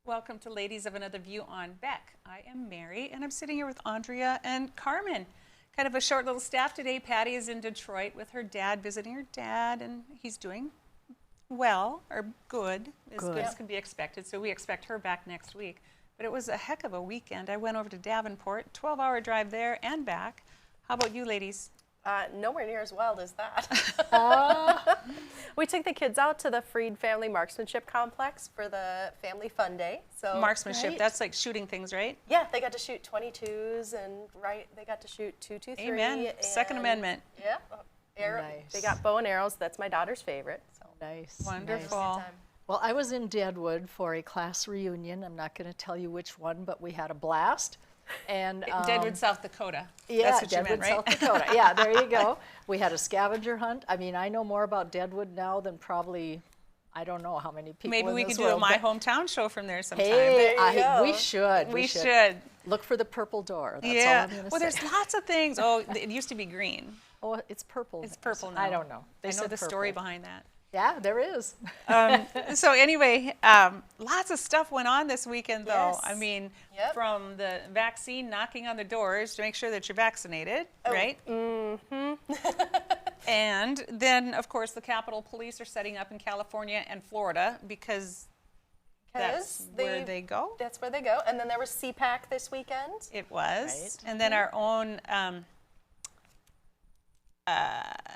Welcome to Ladies of Another View on Beck. I am Mary, and I'm sitting here with Andrea and Carmen. Kind of a short little staff today. Patty is in Detroit with her dad, visiting her dad, and he's doing well, or good, as good as can be expected. So we expect her back next week. But it was a heck of a weekend. I went over to Davenport, 12-hour drive there and back. How about you ladies? Nowhere near as wild as that. We took the kids out to the Freed Family Marksmanship Complex for the Family Fun Day. So Marksmanship, that's like shooting things, right? Yeah, they got to shoot 22s and they got to shoot 223. Amen. Second Amendment. Yeah. Nice. They got bow and arrows. That's my daughter's favorite. So. Nice. Wonderful. Nice. Well, I was in Deadwood for a class reunion. I'm not going to tell you which one, but we had a blast. And Deadwood, South Dakota. Yeah, That's what Deadwood, you meant, right? South Dakota. Yeah, there you go. We had a scavenger hunt. I mean, I know more about Deadwood now than probably, I don't know how many people. Maybe in we this could do a world, My but- Hometown show from there sometime. Hey, There you go. we should. We should. Look for the purple door. That's all Yeah. I'm going to Well, say. there's lots of things. Oh, it used to be green. Oh, it's purple. It's purple now. I don't know. They I know said the story purple. behind that. Yeah, there is. So anyway, lots of stuff went on this weekend, though. Yes. I mean, Yep. from the vaccine knocking on the doors to make sure that you're vaccinated, right? Mm-hmm. And then, of course, the Capitol Police are setting up in California and Florida because that's where they go. That's where they go. And then there was CPAC this weekend. It was. Right. And then our own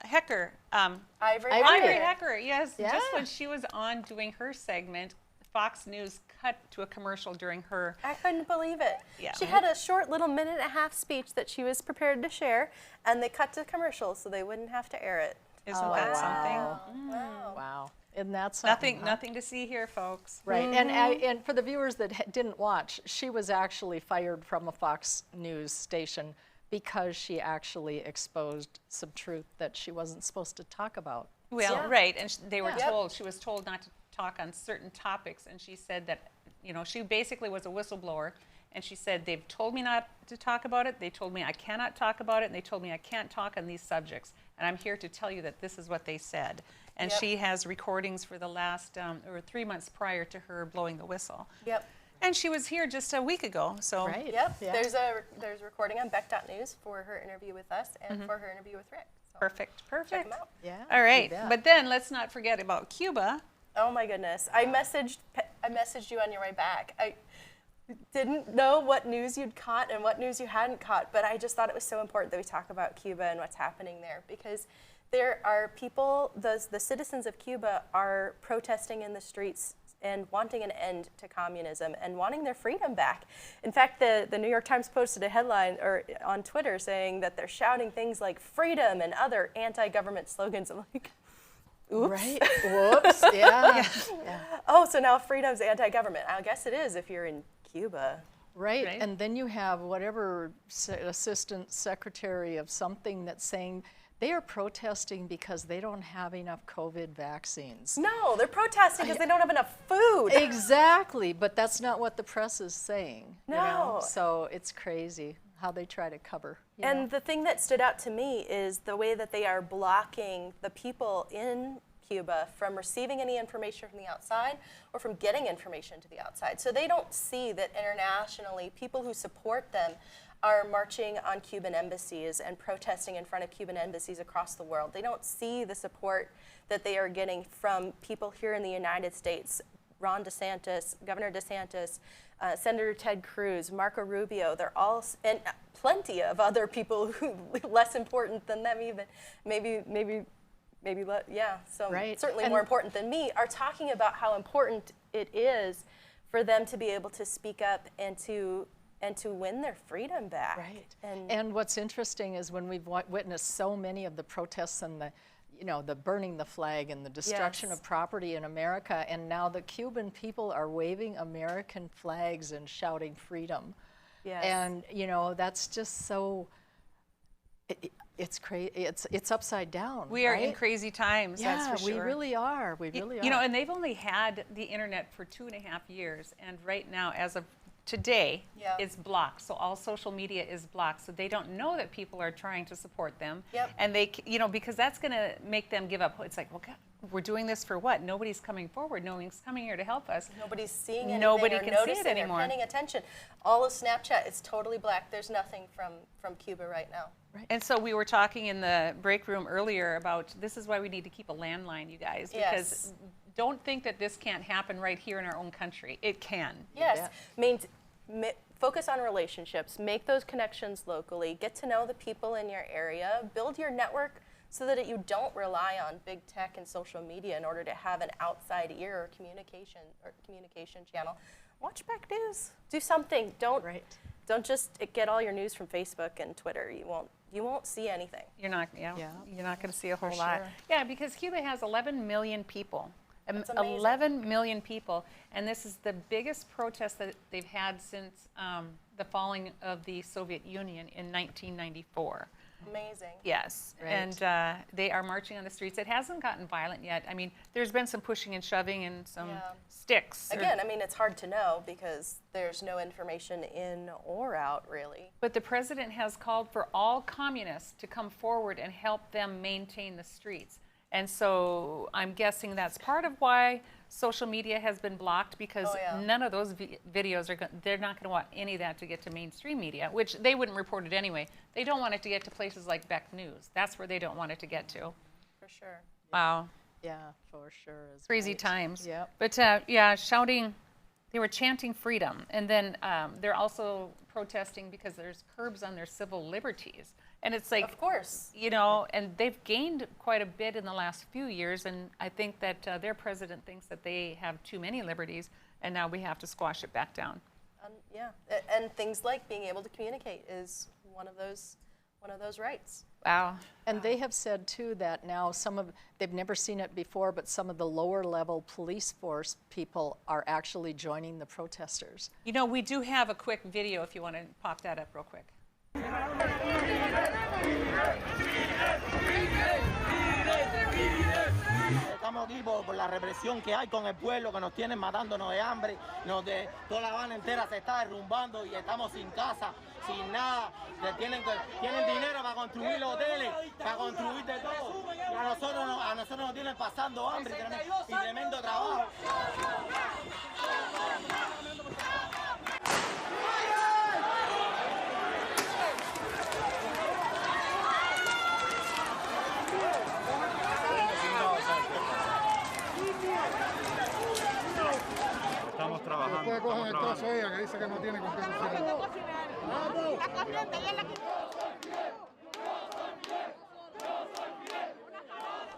Hecker, Ivory. Ivory Hecker, yes. Yeah. Just when she was on doing her segment, Fox News cut to a commercial during her. I couldn't believe it. Yeah. She had a short little minute-and-a-half speech that she was prepared to share, and they cut to commercial so they wouldn't have to air it. Isn't Oh, that wow. something? Wow. Wow. Isn't that something? Nothing, nothing to see here, folks. Right, and for the viewers that didn't watch, she was actually fired from a Fox News station because she actually exposed some truth that she wasn't supposed to talk about. Well, Yeah. right, and they were Yeah. told, she was told not to talk on certain topics, and she said that, you know, she basically was a whistleblower, and she said, they've told me not to talk about it, they told me I cannot talk about it, and they told me I can't talk on these subjects, and I'm here to tell you that this is what they said. And Yep. she has recordings for the last, or 3 months prior to her blowing the whistle. Yep. And she was here just a week ago, so. Right? Yep. Yeah. There's a recording on Beck.News for her interview with us and for her interview with Rick. So Perfect, check perfect. them out. Yeah. All right, you bet. but then let's not forget about Cuba. Oh my goodness. I messaged you on your way back. I didn't know what news you'd caught and what news you hadn't caught, but I just thought it was so important that we talk about Cuba and what's happening there, because there are people, the citizens of Cuba are protesting in the streets and wanting an end to communism and wanting their freedom back. In fact, the New York Times posted a headline on Twitter saying that they're shouting things like freedom and other anti-government slogans. I'm like, oops. Right? Whoops. Yeah. Yeah. Oh, so now freedom's anti-government. I guess it is if you're in Cuba. Right. Right. And then you have whatever assistant secretary of something that's saying they are protesting because they don't have enough COVID vaccines. No, they're protesting because they don't have enough food. Exactly, but that's not what the press is saying. You know? No. So it's crazy how they try to cover. You And know? the thing that stood out to me is the way that they are blocking the people in Cuba from receiving any information from the outside or from getting information to the outside. So they don't see that internationally people who support them are marching on Cuban embassies and protesting in front of Cuban embassies across the world. They don't see the support that they are getting from people here in the United States. Ron DeSantis, Governor DeSantis, Senator Ted Cruz, Marco Rubio, they're all, and plenty of other people who less important than them even, so Right. certainly And- more important than me, are talking about how important it is for them to be able to speak up and to win their freedom back. Right. And And what's interesting is when we've witnessed so many of the protests and the burning the flag and the destruction Yes. of property in America, and now the Cuban people are waving American flags and shouting freedom. yes. And that's just so. It's crazy. It's upside down. We are in right? crazy times, Yeah, that's for sure. we really are. We really are. You know, and they've only had the internet for 2.5 years, and right now, as of today, Yeah. it's blocked. So all social media is blocked. So they don't know that people are trying to support them. Yep. And they, because that's going to make them give up. It's like, well, God, we're doing this for what? Nobody's coming forward. Nobody's coming here to help us. Nobody's seeing anything Nobody or can see it noticing anymore. or paying attention. All of Snapchat is totally black. There's nothing from Cuba right now. And so we were talking in the break room earlier about this is why we need to keep a landline, you guys, because Yes. don't think that this can't happen right here in our own country. It can. Yes, means focus on relationships, make those connections locally, get to know the people in your area, build your network so that you don't rely on big tech and social media in order to have an outside ear or communication channel. Watch back news. Do something. Don't just get all your news from Facebook and Twitter. You won't see anything. You're not, Yeah. you're not going to see a whole For lot. sure. Yeah, because Cuba has 11 million people. That's amazing. 11 million people, and this is the biggest protest that they've had since the falling of the Soviet Union in 1994. Amazing. Yes, Right. and they are marching on the streets. It hasn't gotten violent yet. I mean, there's been some pushing and shoving and some Yeah. sticks. Again, I mean, it's hard to know because there's no information in or out, really. But the president has called for all communists to come forward and help them maintain the streets. And so I'm guessing that's part of why social media has been blocked, because Oh, yeah. none of those videos they're not going to want any of that to get to mainstream media, which they wouldn't report it anyway. They don't want it to get to places like Beck News. That's where they don't want it to get to. For sure. Wow. Yeah, for sure. Is Crazy right. times. Yep. But yeah, shouting, they were chanting freedom. And then they're also protesting because there's curbs on their civil liberties. And it's like, Of course. you know, and they've gained quite a bit in the last few years. And I think that their president thinks that they have too many liberties, and now we have to squash it back down. Yeah, and things like being able to communicate is one of those rights. Wow. And they have said too that now they've never seen it before, but some of the lower level police force people are actually joining the protesters. You know, we do have a quick video if you want to pop that up real quick. Estamos aquí por la represión que hay con el pueblo, que nos tienen matándonos de hambre, toda La Habana entera se está derrumbando y estamos sin casa, sin nada. Tienen dinero para construir hoteles, para construir de todo. Y a nosotros nos tienen pasando hambre y tremendo trabajo. Estamos trabajando. Después cogen el trozo ella que dice que no tiene con qué cocinar.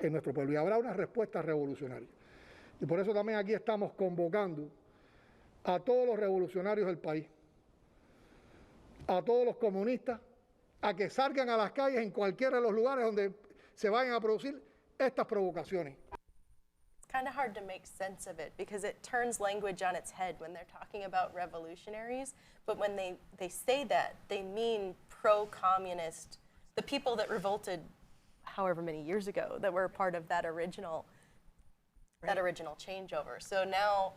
En nuestro pueblo y habrá una respuesta revolucionaria. Y por eso también aquí estamos convocando a todos los revolucionarios del país, a todos los comunistas, a que salgan a las calles en cualquiera de los lugares donde se vayan a producir estas provocaciones. Kind of hard to make sense of it because it turns language on its head when they're talking about revolutionaries, but when they say that, they mean pro-communist, the people that revolted however many years ago that were part of that original changeover. So now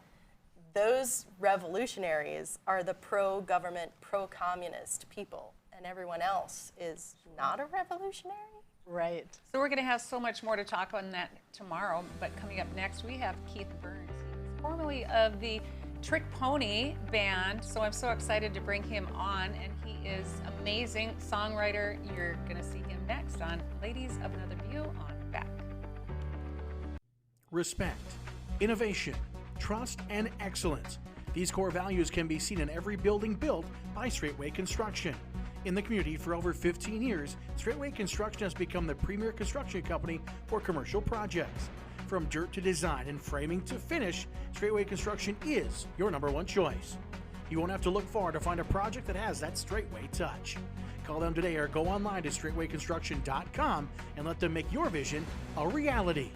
those revolutionaries are the pro-government, pro-communist people, and everyone else is not a revolutionary? Right. So we're going to have so much more to talk on that tomorrow, but coming up next we have Keith Burns. He's formerly of the Trick Pony Band, so I'm so excited to bring him on, and he is amazing songwriter. You're going to see him next on Ladies of Another View on Beck. Respect, innovation, trust, and excellence. These core values can be seen in every building built by Straightway Construction. In the community for over 15 years, Straightway Construction has become the premier construction company for commercial projects. From dirt to design and framing to finish, Straightway Construction is your #1 choice. You won't have to look far to find a project that has that Straightway touch. Call them today or go online to straightwayconstruction.com and let them make your vision a reality.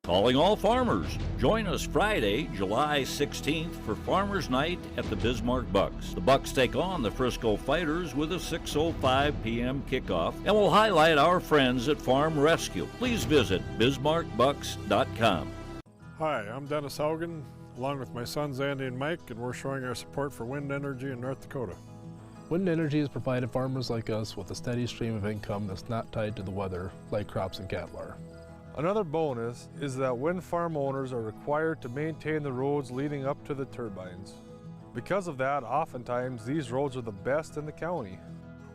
Calling all farmers. Join us Friday, July 16th for Farmers Night at the Bismarck Bucks. The Bucks take on the Frisco Fighters with a 6:05 p.m. kickoff, and we'll highlight our friends at Farm Rescue. Please visit bismarckbucks.com. Hi, I'm Dennis Haugen, along with my sons Andy and Mike, and we're showing our support for wind energy in North Dakota. Wind energy has provided farmers like us with a steady stream of income that's not tied to the weather like crops and cattle are. Another bonus is that wind farm owners are required to maintain the roads leading up to the turbines. Because of that, oftentimes these roads are the best in the county.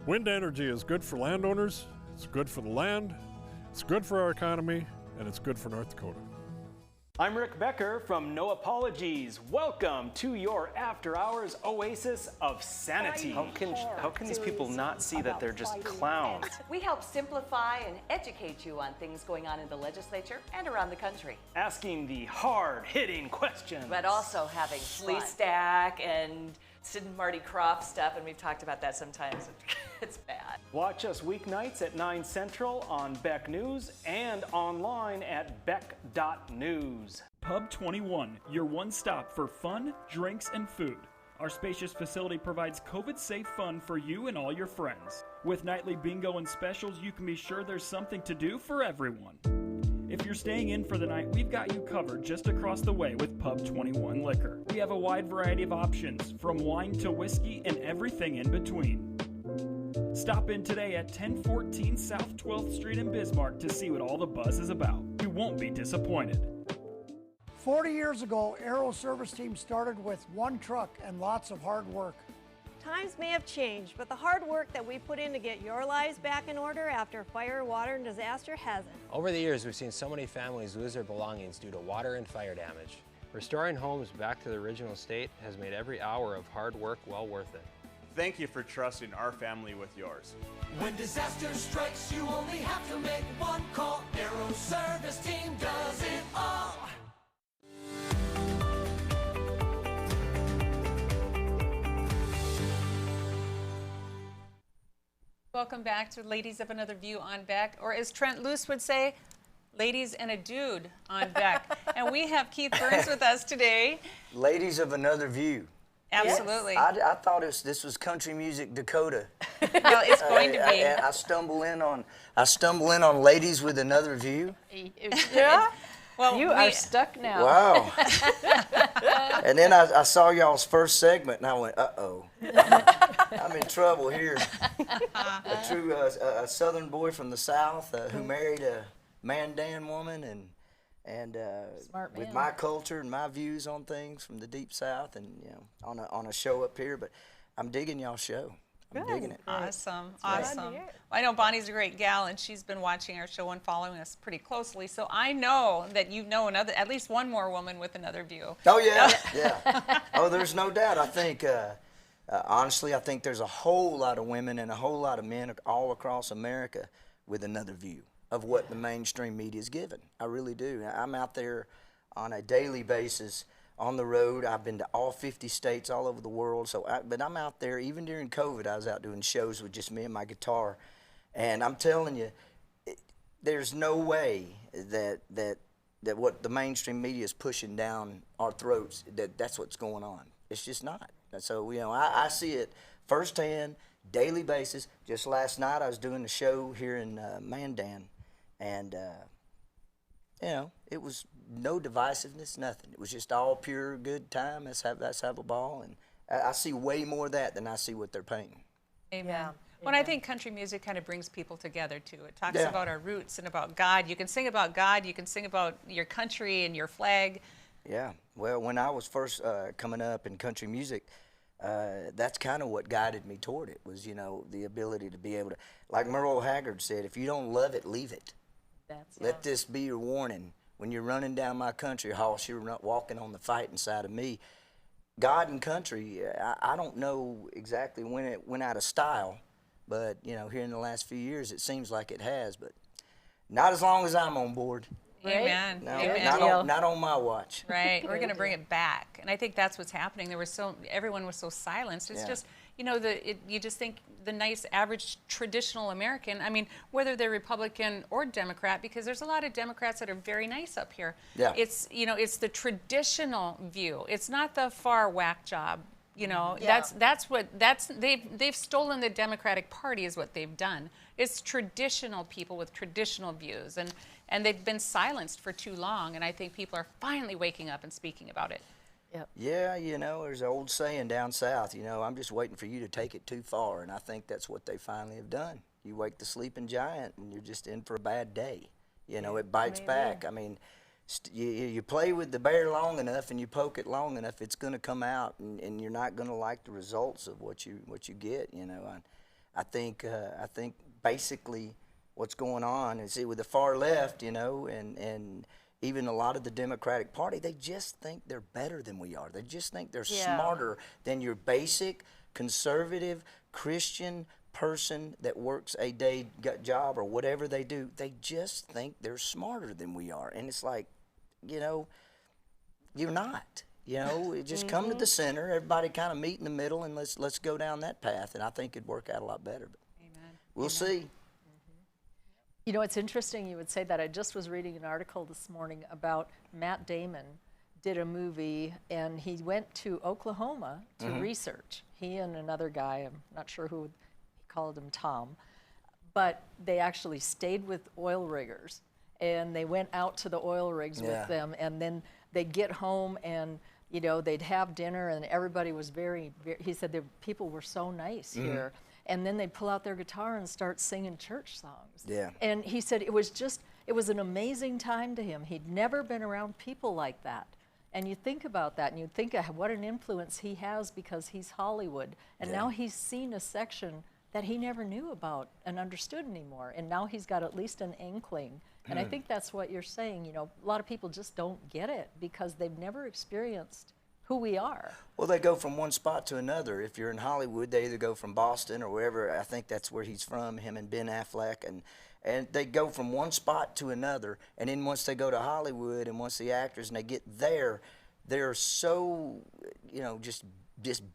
Wind energy is good for landowners, it's good for the land, it's good for our economy, and it's good for North Dakota. I'm Rick Becker from No Apologies. Welcome to your after hours oasis of sanity. How can these people not see that they're just clowns? We help simplify and educate you on things going on in the legislature and around the country. Asking the hard-hitting questions. But also having Lee Stack and Sid and Marty Croft stuff, and we've talked about that sometimes. It's bad. Watch us weeknights at 9 Central on Beck News and online at beck.news. Pub 21, your one stop for fun, drinks, and food. Our spacious facility provides COVID-safe fun for you and all your friends. With nightly bingo and specials, you can be sure there's something to do for everyone. If you're staying in for the night, we've got you covered just across the way with Pub 21 Liquor. We have a wide variety of options, from wine to whiskey and everything in between. Stop in today at 1014 South 12th Street in Bismarck to see what all the buzz is about. You won't be disappointed. 40 years ago, Aero Service Team started with one truck and lots of hard work. Times may have changed, but the hard work that we put in to get your lives back in order after fire, water, and disaster hasn't. Over the years, we've seen so many families lose their belongings due to water and fire damage. Restoring homes back to the original state has made every hour of hard work well worth it. Thank you for trusting our family with yours. When disaster strikes, you only have to make one call. Aero Service Team does it all. Welcome back to Ladies of Another View on Beck, or as Trent Luce would say, Ladies and a Dude on Beck. And we have Keith Burns with us today. Ladies of Another View. Absolutely. Yes. I thought this was Country Music Dakota. Well, it's going to be. I stumble in on Ladies with Another View. Yeah. Well, you are stuck now. Wow. And then I saw y'all's first segment, and I went, uh-oh. I'm in trouble here. A true a Southern boy from the South who married a Mandan woman, and with my culture and my views on things from the Deep South, and on a show up here. But I'm digging y'all's show. I'm digging it. Awesome, awesome. Well, I know Bonnie's a great gal, and she's been watching our show and following us pretty closely. So I know that you know at least one more woman with another view. Oh yeah, yeah. Oh, there's no doubt. I think honestly, I think there's a whole lot of women and a whole lot of men all across America with another view of what the mainstream media is given. I really do. I'm out there on a daily basis on the road. I've been to all 50 states all over the world. But I'm out there, even during COVID, I was out doing shows with just me and my guitar. And I'm telling you, there's no way that what the mainstream media is pushing down our throats, that's what's going on. It's just not. So, I see it firsthand, daily basis. Just last night I was doing a show here in Mandan, and it was no divisiveness, nothing. It was just all pure good time. Let's have a ball, and I see way more of that than I see what they're painting. Amen. Yeah. Well, I think country music kind of brings people together too. It talks about our roots and about God. You can sing about God. You can sing about your country and your flag. Yeah. Well, when I was first coming up in country music, that's kind of what guided me toward it. Was the ability to be able to, like Merle Haggard said, if you don't love it, leave it. Let this be your warning. When you're running down my country house, you're not walking on the fighting side of me. God and country, I don't know exactly when it went out of style, but here in the last few years, it seems like it has. But not as long as I'm on board. Amen. No, Amen. not on my watch. Right. We're going to bring it back, and I think that's what's happening. Everyone was so silenced. It's just you know, you just think the nice, average, traditional American, I mean, whether they're Republican or Democrat, because there's a lot of Democrats that are very nice up here. Yeah. It's, you know, it's the traditional view. It's not the far whack job. You know, Yeah. they've stolen the Democratic Party is what they've done. It's traditional people with traditional views, and they've been silenced for too long, and I think people are finally waking up and speaking about it. Yeah, you know, there's an old saying down south, you know, I'm just waiting for you to take it too far, and I think that's what they finally have done. You wake the sleeping giant, and you're just in for a bad day. You know, it bites back. I mean, you play with the bear long enough and you poke it long enough, it's going to come out, and you're not going to like the results of what you get. You know, I think basically what's going on is with the far left, you know, and even a lot of the Democratic Party, they just think they're better than we are. They just think they're smarter than your basic conservative Christian person that works a day job or whatever they do. They just think they're smarter than we are, and it's like, you know, you're not. You know, just come to the center. Everybody kind of meet in the middle, and let's go down that path. And I think it'd work out a lot better. But we'll see. You know, it's interesting you would say that. I just was reading an article this morning about Matt Damon did a movie, and he went to Oklahoma to research. He and another guy, I'm not sure who, he called him Tom, but they actually stayed with oil riggers, and they went out to the oil rigs with them, and then they'd get home, and you know, they'd have dinner, and everybody was very, he said the people were so nice here. And then they'd pull out their guitar and start singing church songs. Yeah. And he said it was an amazing time to him. He'd never been around people like that. And you think about that, and you think of what an influence he has because he's Hollywood. And now he's seen a section that he never knew about and understood anymore. And now he's got at least an inkling. And I think that's what you're saying. You know, a lot of people just don't get it because they've never experienced who we are. Well, they go from one spot to another. If you're in Hollywood, they either go from Boston or wherever. I think that's where he's from, him and Ben Affleck. And they go from one spot to another. And then once they go to Hollywood and once the actors and they get there, they're so, you know, just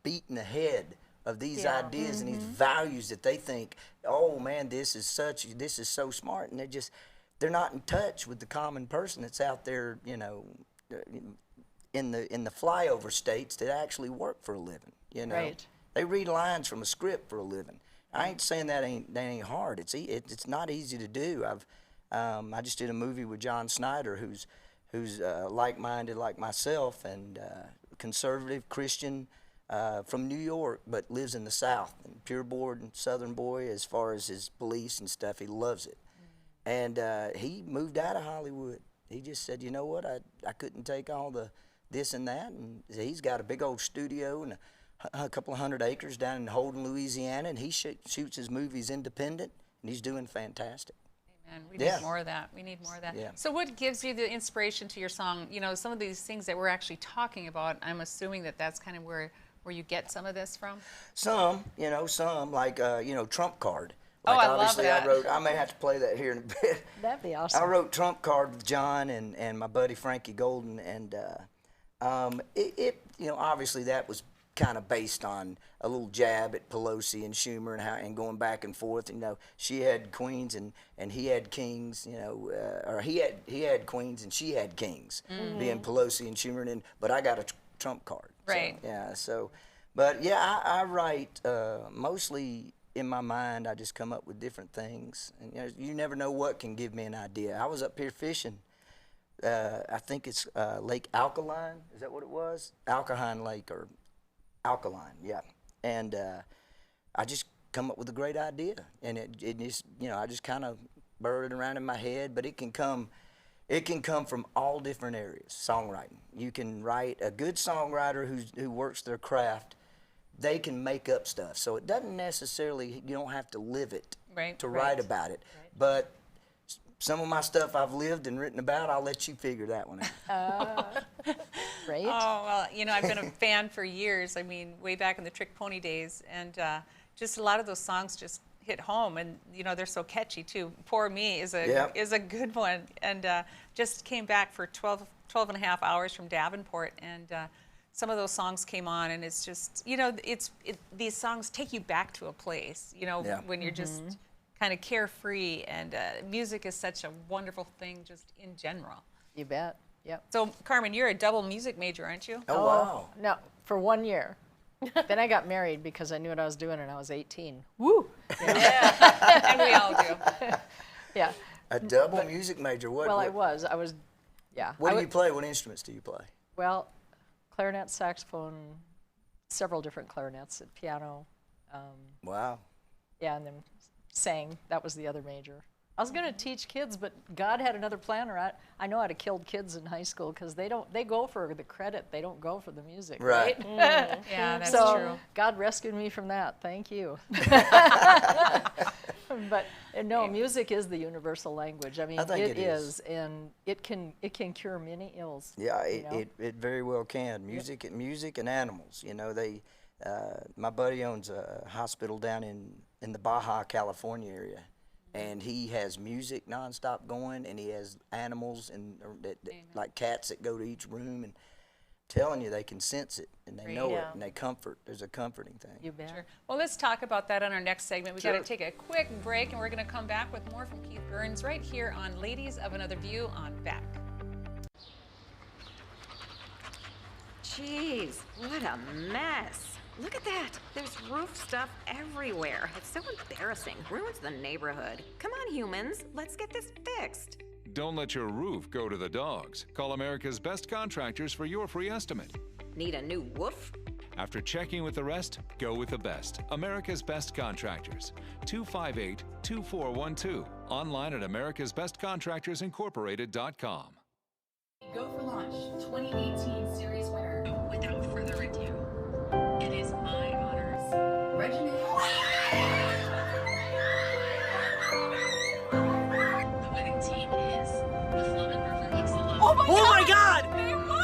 beaten ahead of these ideas and these values that they think, oh man, this is so smart. And they're not in touch with the common person that's out there, you know, in the flyover states that actually work for a living, you know. Right. They read lines from a script for a living. I ain't saying that ain't hard. It's not easy to do. I just did a movie with John Snyder, who's like-minded like myself and conservative Christian from New York, but lives in the South, and pure-born Southern boy as far as his beliefs and stuff. He loves it, and he moved out of Hollywood. He just said, you know what, I couldn't take all the this and that, and he's got a big old studio and a couple of 100 acres down in Holden, Louisiana, and he shoots his movies independent, and he's doing fantastic. Amen. We need more of that. We need more of that. Yeah. So what gives you the inspiration to your song? You know, some of these things that we're actually talking about, I'm assuming that's kind of where you get some of this from? Some, like, Trump Card. Like, I love obviously that. I may have to play that here in a bit. That'd be awesome. I wrote Trump Card with John and my buddy Frankie Golden, and obviously that was kind of based on a little jab at Pelosi and Schumer and going back and forth. You know, she had queens and he had kings. You know, or he had queens and she had kings, being Pelosi and Schumer. But I got a Trump card. Right. But I write mostly in my mind. I just come up with different things, and you never know what can give me an idea. I was up here fishing. I think it's Lake Alkaline. Is that what it was? Alkaline Lake or Alkaline, yeah. And I just come up with a great idea, and it just, I just kind of bird it around in my head. But it can come from all different areas. Songwriting. You can write a good songwriter who works their craft. They can make up stuff, so it doesn't necessarily. You don't have to live it to write about it, but. Some of my stuff I've lived and written about, I'll let you figure that one out. Great. Oh, well, I've been a fan for years. I mean, way back in the Trick Pony days. And just a lot of those songs just hit home. And, they're so catchy, too. Poor Me is a good one. And just came back for 12 and a half hours from Davenport. And some of those songs came on, and it's just, these songs take you back to a place, Yeah. when you're just kind of carefree, and music is such a wonderful thing just in general. You bet. Yep. So, Carmen, you're a double music major, aren't you? Oh, wow. No, for 1 year. Then I got married because I knew what I was doing, and I was 18. Woo! Yeah, and we all do. Yeah. A double music major. Well, I was, yeah. What do you play? What instruments do you play? Well, clarinet, saxophone, several different clarinets, and piano. Wow. Yeah, and then sang. That was the other major. I was going to teach kids, but God had another plan. I know I'd have killed kids in high school because they go for the credit. They don't go for the music, right? Yeah, that's so true. God rescued me from that. Thank you. But no, music is the universal language. I mean, I think it it is. And it can cure many ills. Yeah, it very well can. Music and animals. My buddy owns a hospital down in the Baja, California area, and he has music nonstop going, and he has animals like cats that go to each room, and telling you they can sense it and they know it and they comfort. There's a comforting thing. You bet. Sure. Well, let's talk about that on our next segment. We've got to take a quick break, and we're going to come back with more from Keith Burns right here on Ladies of Another View on Beck. Jeez, what a mess. Look at that. There's roof stuff everywhere. It's so embarrassing. Ruins the neighborhood. Come on, humans. Let's get this fixed. Don't let your roof go to the dogs. Call America's Best Contractors for your free estimate. Need a new woof? After checking with the rest, go with the best. America's Best Contractors. 258-2412. Online at americasbestcontractorsincorporated.com. Go for Launch 2018 series winner. Without further ado, it is my honors. Regina. The winning team is the Flumin River Mix-a-Lot. Oh my God! They won!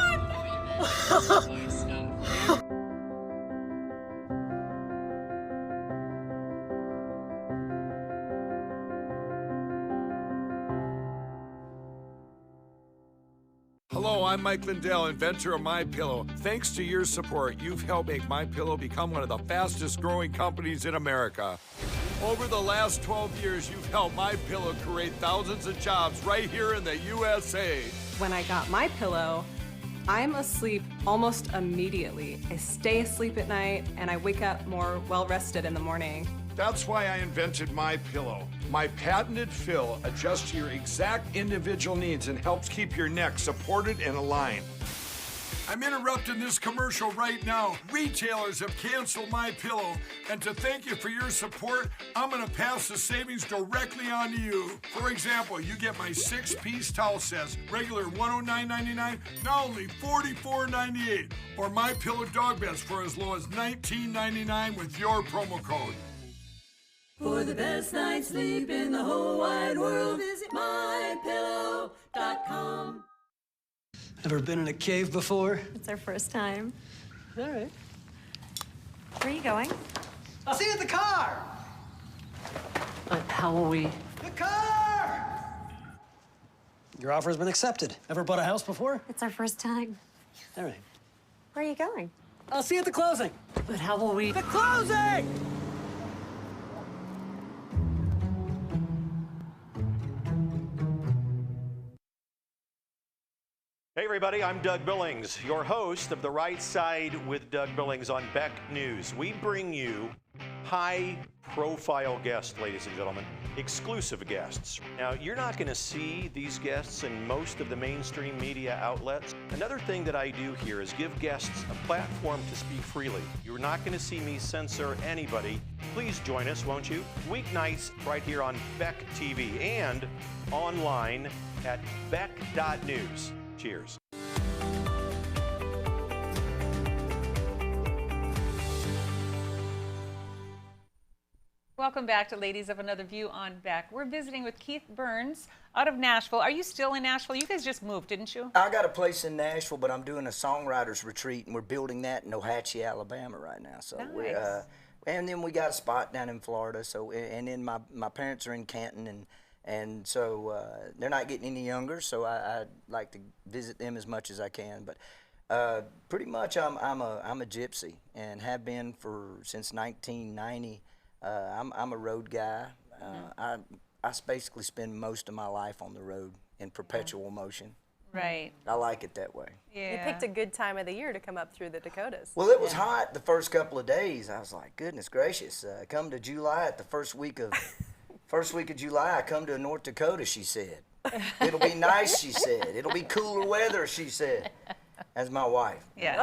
Hello, I'm Mike Lindell, inventor of MyPillow. Thanks to your support, you've helped make MyPillow become one of the fastest growing companies in America. Over the last 12 years, you've helped MyPillow create thousands of jobs right here in the USA. When I got MyPillow, I'm asleep almost immediately. I stay asleep at night and I wake up more well-rested in the morning. That's why I invented MyPillow. My patented fill adjusts to your exact individual needs and helps keep your neck supported and aligned. I'm interrupting this commercial right now. Retailers have canceled MyPillow, and to thank you for your support, I'm gonna pass the savings directly on to you. For example, you get my 6-piece towel sets, regular $109.99, now only $44.98, or MyPillow dog beds for as low as $19.99 with your promo code. For the best night's sleep in the whole wide world, visit MyPillow.com. Ever been in a cave before? It's our first time. All right. Where are you going? I'll see you at the car! But how will we? The car! Your offer's been accepted. Ever bought a house before? It's our first time. All right. Where are you going? I'll see you at the closing. But how will we? The closing! Hey everybody, I'm Doug Billings, your host of The Right Side with Doug Billings on Beck News. We bring you high-profile guests, ladies and gentlemen, exclusive guests. Now, you're not going to see these guests in most of the mainstream media outlets. Another thing that I do here is give guests a platform to speak freely. You're not going to see me censor anybody. Please join us, won't you? Weeknights right here on Beck TV and online at beck.news. Cheers. Welcome back to Ladies of Another View on Beck. We're visiting with Keith Burns out of Nashville. Are you still in Nashville? You guys just moved, didn't you? I got a place in Nashville, but I'm doing a songwriters retreat, and we're building that in Ohatchee, Alabama right now. So Nice. and then we got a spot down in Florida. So and then my parents are in Canton, and so they're not getting any younger. So I'd like to visit them as much as I can. But Pretty much, I'm a gypsy and have been since 1990. I'm a road guy. I basically spend most of my life on the road in perpetual motion. Right. I like it that way. Yeah. You picked a good time of the year to come up through the Dakotas. Well, it was hot the first couple of days. I was like, goodness gracious. Come to July, at the first week of July, I come to North Dakota, she said. It'll be nice, she said. It'll be cooler weather, she said. As my wife. Yes.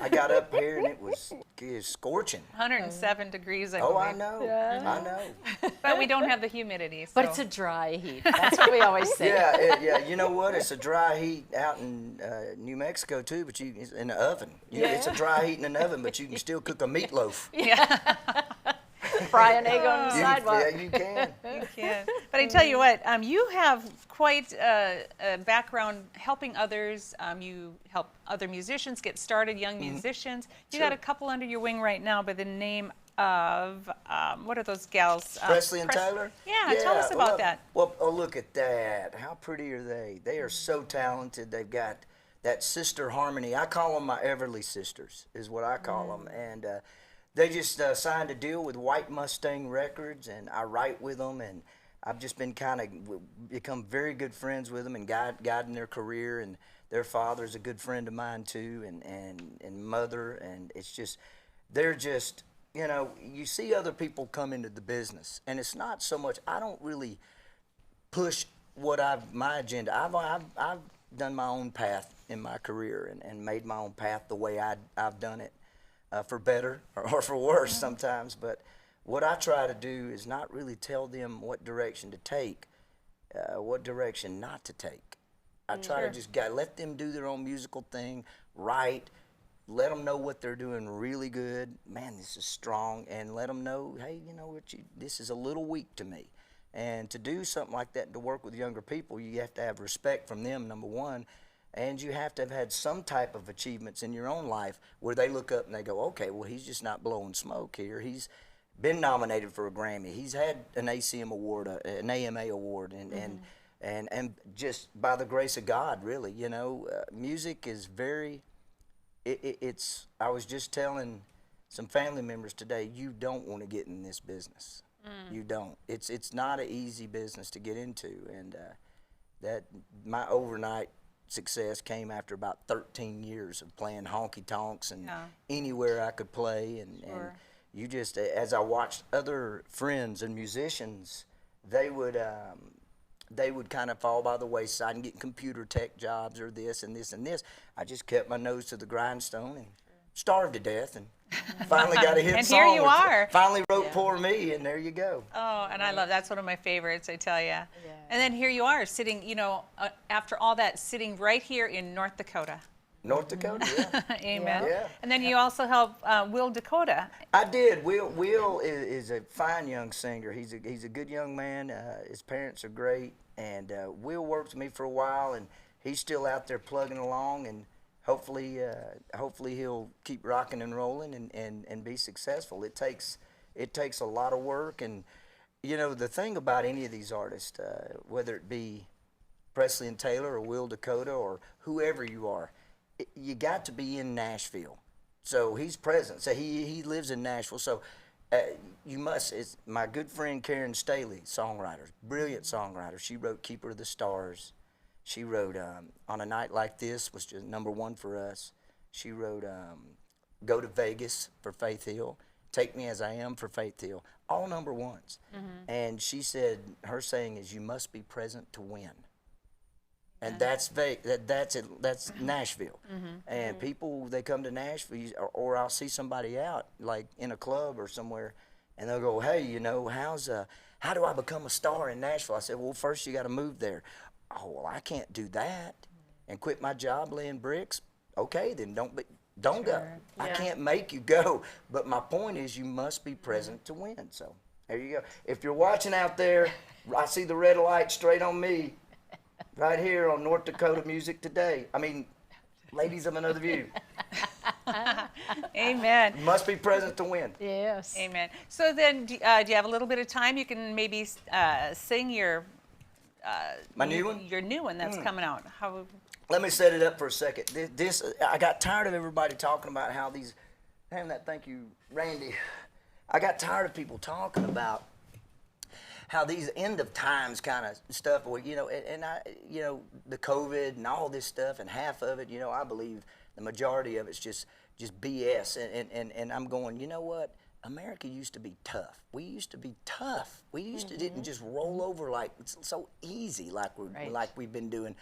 I got up here and it was scorching. 107 degrees, I Oh, believe. I know. I know. But we don't have the humidity. So. But it's a dry heat. That's what we always say. Yeah. You know what? It's a dry heat out in New Mexico too, but it's in the oven. It's a dry heat in an oven, but you can still cook a meatloaf. Yeah. Fry an egg on the sidewalk. Yeah, you can. You can. But I tell you what, you have quite a background helping others. You help other musicians get started, young musicians. You got a couple under your wing right now by the name of, what are those gals? Presley and Taylor? Yeah, tell us about that. Well, look at that. How pretty are they? They are so talented. They've got that sister harmony. I call them my Everly sisters, is what I call them. And they just signed a deal with White Mustang Records, and I write with them, and I've just been become very good friends with them and guiding their career, and their father's a good friend of mine too, and mother, and it's just, they're just, you see other people come into the business, and it's not so much, I don't really push my agenda. I've done my own path in my career and made my own path the way I've done it. For better or for worse sometimes, but what I try to do is not really tell them what direction to take, what direction not to take. I try to just let them do their own musical thing, write, let them know what they're doing really good. Man, this is strong, and let them know, hey, you know what, this is a little weak to me. And to do something like that, to work with younger people, you have to have respect from them, number one. And you have to have had some type of achievements in your own life where they look up and they go, okay, well, he's just not blowing smoke here. He's been nominated for a Grammy. He's had an ACM award, an AMA award, and just by the grace of God, really, music is very, it's, I was just telling some family members today, you don't want to get in this business. You don't. It's not an easy business to get into, and that my overnight success came after about 13 years of playing honky tonks and anywhere I could play, and you just, as I watched other friends and musicians, they would kind of fall by the wayside and get computer tech jobs or this and this and this. I just kept my nose to the grindstone and starved to death, and finally got a hit and song. Here You Are. Finally wrote Poor Me, and there you go. Oh, and I love, that's one of my favorites, I tell you. Yeah. And then here you are sitting, after all that, sitting right here in North Dakota. North Dakota, yeah. Amen. Yeah. And then you also help Will Dakota. I did. Will is a fine young singer. He's a good young man. His parents are great, and Will worked with me for a while, and he's still out there plugging along, and hopefully he'll keep rocking and rolling and be successful. It takes a lot of work, and the thing about any of these artists, whether it be Presley and Taylor or Will Dakota or whoever you are, you got to be in Nashville. So he's present. So he lives in Nashville. So you must. It's my good friend Karen Staley, songwriter, brilliant songwriter. She wrote "Keeper of the Stars." She wrote "On a Night Like This," was just #1 for us. She wrote "Go to Vegas" for Faith Hill, "Take Me As I Am" for Faith Hill, all #1s. And she said, her saying is, "You must be present to win." And that's Nashville. And people, they come to Nashville, or I'll see somebody out, like in a club or somewhere, and they'll go, hey, how do I become a star in Nashville? I said, well, first you got to move there. Oh, well, I can't do that and quit my job laying bricks. Okay, then don't go. I can't make you go. But my point is, you must be present to win. So there you go. If you're watching out there, I see the red light straight on me. Right here on North Dakota Music Today. I mean, ladies of another view. Amen. You must be present to win. Yes. Amen. So then, do you have a little bit of time? You can maybe sing your My new one? Your new one that's coming out. How? Let me set it up for a second. I got tired of everybody talking about how these. Thank you, Randy. I got tired of people talking about how these end of times kind of stuff, the COVID and all this stuff, and half of it, I believe the majority of it's just BS. And I'm going, you know what? America used to be tough. We used to be tough. We used to didn't just roll over like it's so easy like we've been doing.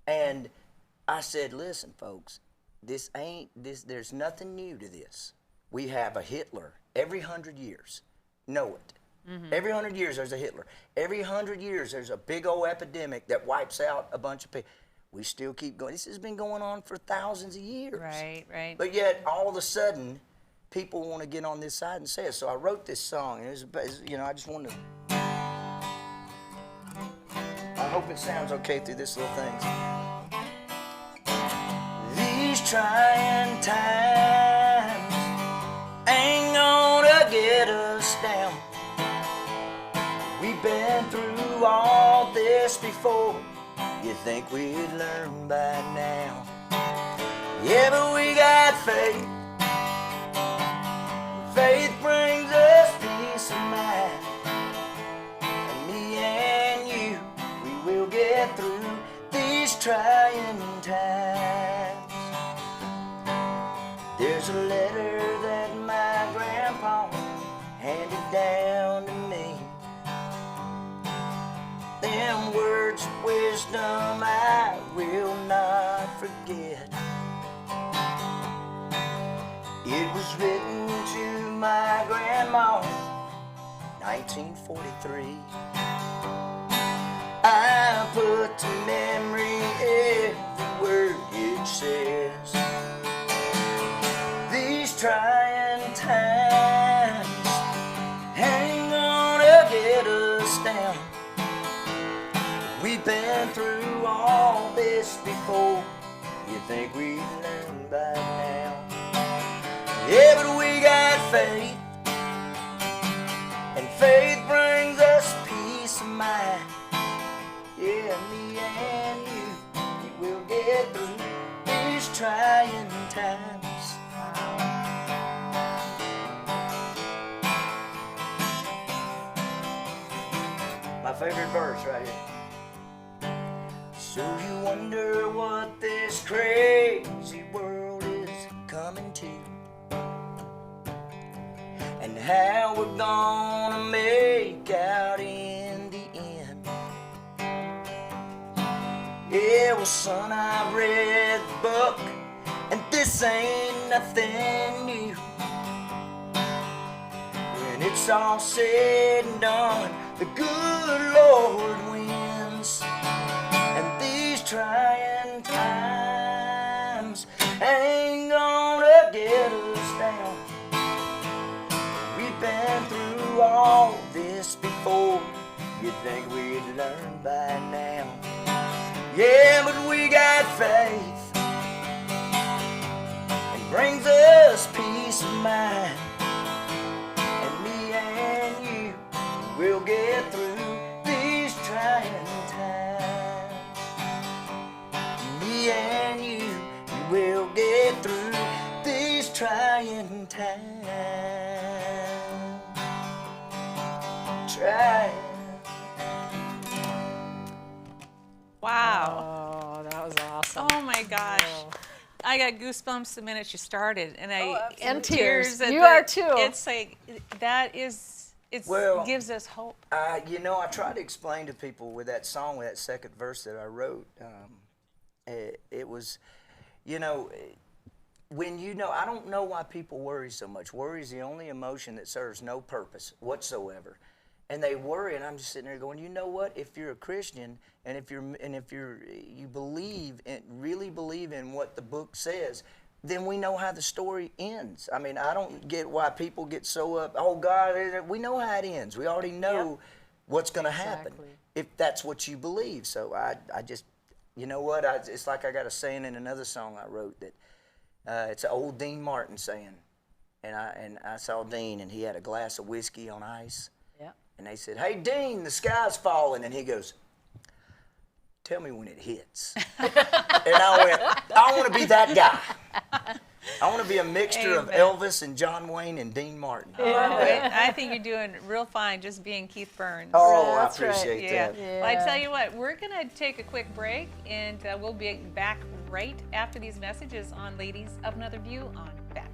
And I said, listen, folks, there's nothing new to this. We have a Hitler every 100 years. Know it. Every 100 years there's a Hitler. Every 100 years there's a big old epidemic that wipes out a bunch of people. We still keep going. This has been going on for thousands of years. Right. But yet all of a sudden, people want to get on this side and say it. So I wrote this song, and I just wanted to. I hope it sounds okay through this little thing. These trying times ain't gonna get us down. We've been through all this before. You think we'd learn by now? Yeah, but we got faith. Faith brings us peace of mind. And me and you, we will get through these trying times. There's a letter that my grandpa handed down to me. Them words of wisdom I will not forget. It was written to my grandma, 1943. I put to memory every word it says. These trying times ain't gonna get us down. We've been through all this before. You think we'd learn by now? Yeah, but we got faith, and faith brings us peace of mind. Yeah, me and you, we will get through these trying times. My favorite verse right here. So you wonder what this crazy world is coming to, and how we're gonna make out in the end. Yeah, well, son, I read the book, and this ain't nothing new. When it's all said and done, the good Lord wins. And these trying times ain't gonna get us down. We've been through all this before. You'd think we'd learn by now. Yeah, but we got faith, and brings us peace of mind. And me and you, we'll get through these trying times. Me and you, we'll get through these trying times. Trying. Wow. Oh, that was awesome. Oh my gosh. I got goosebumps the minute you started, and and tears. at You the- are too. It's like it gives us hope. I try to explain to people with that song, with that second verse that I wrote. It was, when I don't know why people worry so much. Worry is the only emotion that serves no purpose whatsoever. And they worry, and I'm just sitting there going, you know what? If you're a Christian, and if you believe and really believe in what the book says, then we know how the story ends. I mean, I don't get why people get so up. Oh God, we know how it ends. We already know what's going to happen if that's what you believe. So I just, you know what? It's like I got a saying in another song I wrote that it's an old Dean Martin saying, and I saw Dean, and he had a glass of whiskey on ice. And they said, "Hey, Dean, the sky's falling." And he goes, tell me when it hits. And I went, I want to be that guy. I want to be a mixture of Elvis and John Wayne and Dean Martin. I think you're doing real fine just being Keith Burns. Oh, I appreciate that. Well, I tell you what, we're going to take a quick break, and we'll be back right after these messages on Ladies of Another View on Beck.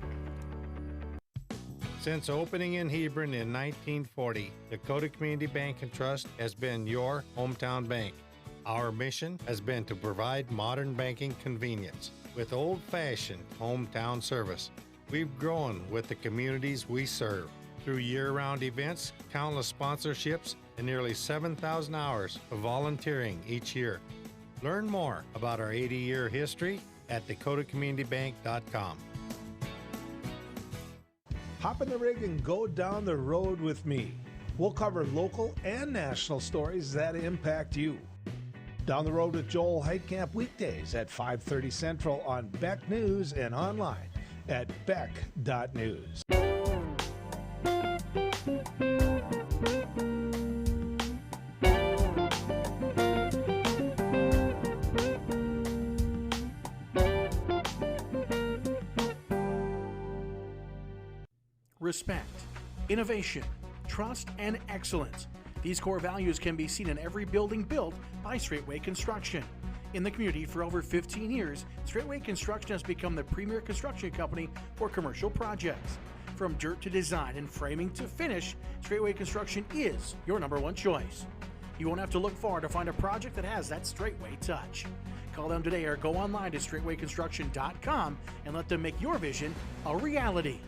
Since opening in Hebron in 1940, Dakota Community Bank and Trust has been your hometown bank. Our mission has been to provide modern banking convenience with old-fashioned hometown service. We've grown with the communities we serve through year-round events, countless sponsorships, and nearly 7,000 hours of volunteering each year. Learn more about our 80-year history at dakotacommunitybank.com. Hop in the rig and go down the road with me. We'll cover local and national stories that impact you. Down the Road with Joel Heitkamp weekdays at 5:30 Central on Beck News and online at beck.news. Respect, innovation, trust, and excellence. These core values can be seen in every building built by Straightway Construction. In the community for over 15 years, Straightway Construction has become the premier construction company for commercial projects. From dirt to design and framing to finish, Straightway Construction is your #1 choice. You won't have to look far to find a project that has that Straightway touch. Call them today or go online to straightwayconstruction.com and let them make your vision a reality.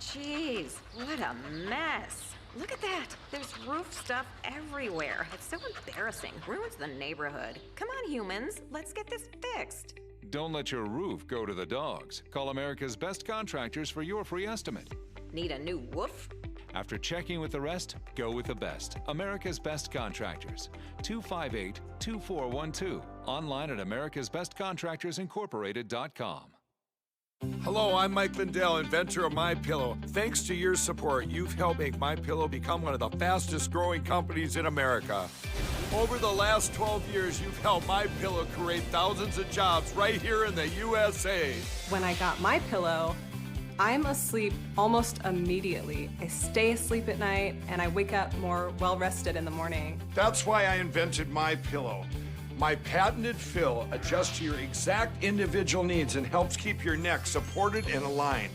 Jeez, what a mess. Look at that. There's roof stuff everywhere. It's so embarrassing. Ruins the neighborhood. Come on, humans. Let's get this fixed. Don't let your roof go to the dogs. Call America's Best Contractors for your free estimate. Need a new woof? After checking with the rest, go with the best. America's Best Contractors. 258-2412. Online at americasbestcontractorsincorporated.com. Hello, I'm Mike Lindell, inventor of MyPillow. Thanks to your support, you've helped make MyPillow become one of the fastest growing companies in America. Over the last 12 years, you've helped MyPillow create thousands of jobs right here in the USA. When I got MyPillow, I'm asleep almost immediately. I stay asleep at night and I wake up more well-rested in the morning. That's why I invented MyPillow. My patented fill adjusts to your exact individual needs and helps keep your neck supported and aligned.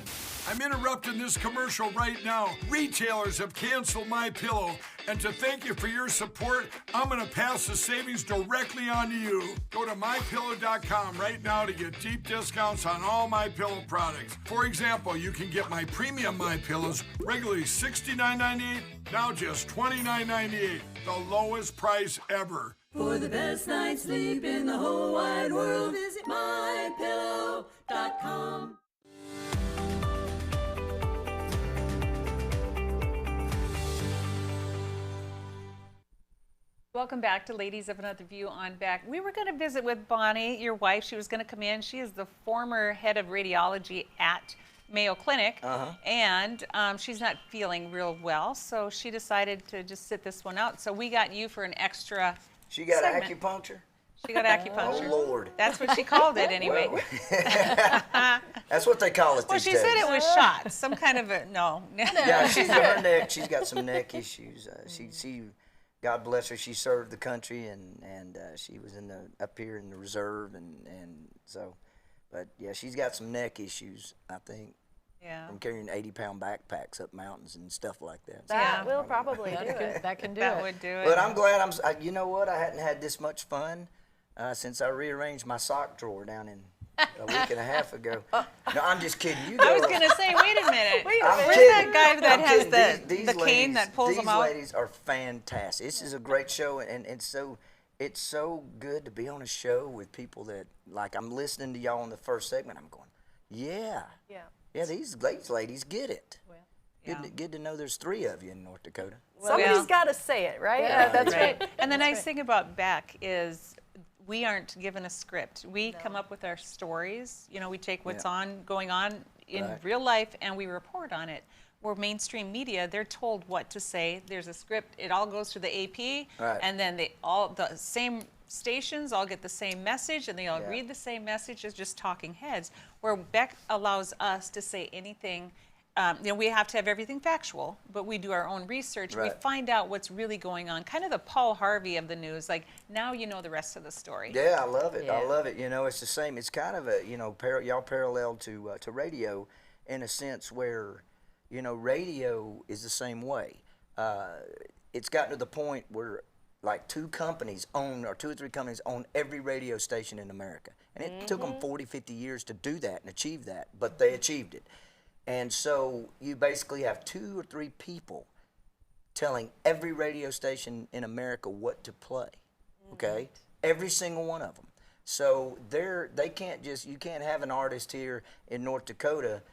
I'm interrupting this commercial right now. Retailers have canceled MyPillow, and to thank you for your support, I'm gonna pass the savings directly on to you. Go to MyPillow.com right now to get deep discounts on all MyPillow products. For example, you can get my premium MyPillows regularly $69.98, now just $29.98, the lowest price ever. For the best night's sleep in the whole wide world, visit MyPillow.com. Welcome back to Ladies of Another View on Beck. We were going to visit with Bonnie, your wife. She was going to come in. She is the former head of radiology at Mayo Clinic, and she's not feeling real well, so she decided to just sit this one out. So we got you for an extra She got segment. acupuncture? She got acupuncture. Oh, Lord. That's what she called it anyway. That's what they call it Well, these she days. said it was shots, some kind of a, no. Yeah, she's got her neck. She's got some neck issues. She God bless her, she served the country, and she was up here in the reserve, and so, but yeah, she's got some neck issues, I think. Yeah. From carrying 80-pound backpacks up mountains and stuff like that. That will probably do it. That can do that it. would do it. But I'm glad you know what? I hadn't had this much fun since I rearranged my sock drawer down in a week and a half ago. No, I'm just kidding. You go. I was going to say, wait a minute. I'm Where's kidding. that guy that I'm has kidding. the cane that pulls them out? These ladies are fantastic. This is a great show, and it's so good to be on a show with people that, like, I'm listening to y'all in the first segment. I'm going, yeah. Yeah, these ladies get it. Good to know there's 3 of you in North Dakota. Somebody's got to say it, right? Yeah, That's right. And the nice thing about Beck is we aren't given a script. We come up with our stories. You know, we take what's going on in real life and we report on it. Where mainstream media, they're told what to say. There's a script. It all goes to the AP, Right. and then the same stations all get the same message, and they all Yeah. read the same message as just talking heads. Where Beck allows us to say anything. We have to have everything factual, but we do our own research. We Right. find out what's really going on. Kind of the Paul Harvey of the news. Like, now you know the rest of the story. Yeah, I love it. I Yeah. love it. It's the same. It's kind of a, y'all parallel to radio in a sense where, radio is the same way. It's gotten to the point where like 2 companies own, or 2 or 3 companies own every radio station in America. And it took them 40, 50 years to do that and achieve that, but they achieved it. And so you basically have 2 or 3 people telling every radio station in America what to play, okay? Every single one of them. So they can't you can't have an artist here in North Dakota,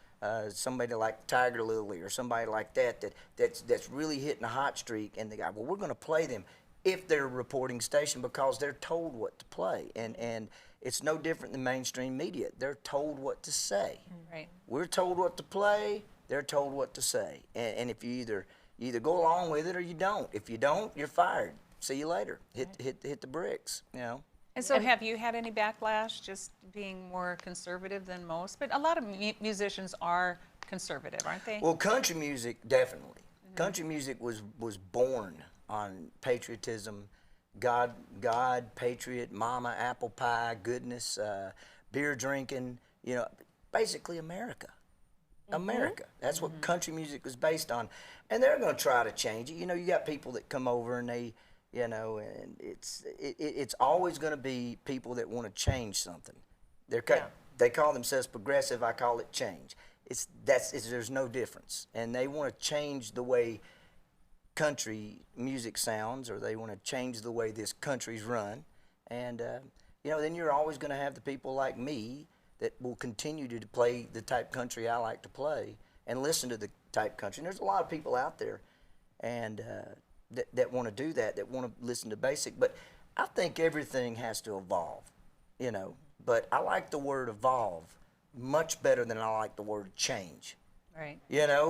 somebody like Tiger Lily or somebody like that's really hitting a hot streak, and they go, well, we're going to play them if they're a reporting station because they're told what to play. And it's no different than mainstream media. They're told what to say. Right. We're told what to play, they're told what to say. And if you either go along with it or you don't. If you don't, you're fired. See you later. Hit the bricks, And so have you had any backlash just being more conservative than most? But a lot of musicians are conservative, aren't they? Well, country music, definitely. Country music was born on patriotism, God, patriot, mama, apple pie, goodness, beer drinking, basically America. America. That's what country music was based on. And they're going to try to change it. You got people that come over and they, and it's always going to be people that want to change something. They call themselves progressive. I call it change. There's no difference. And they want to change the way country music sounds, or they want to change the way this country's run. And, then you're always going to have the people like me that will continue to play the type country I like to play and listen to the type country. And there's a lot of people out there and that want to do that want to listen to basic. But I think everything has to evolve, But I like the word evolve much better than I like the word change. Right.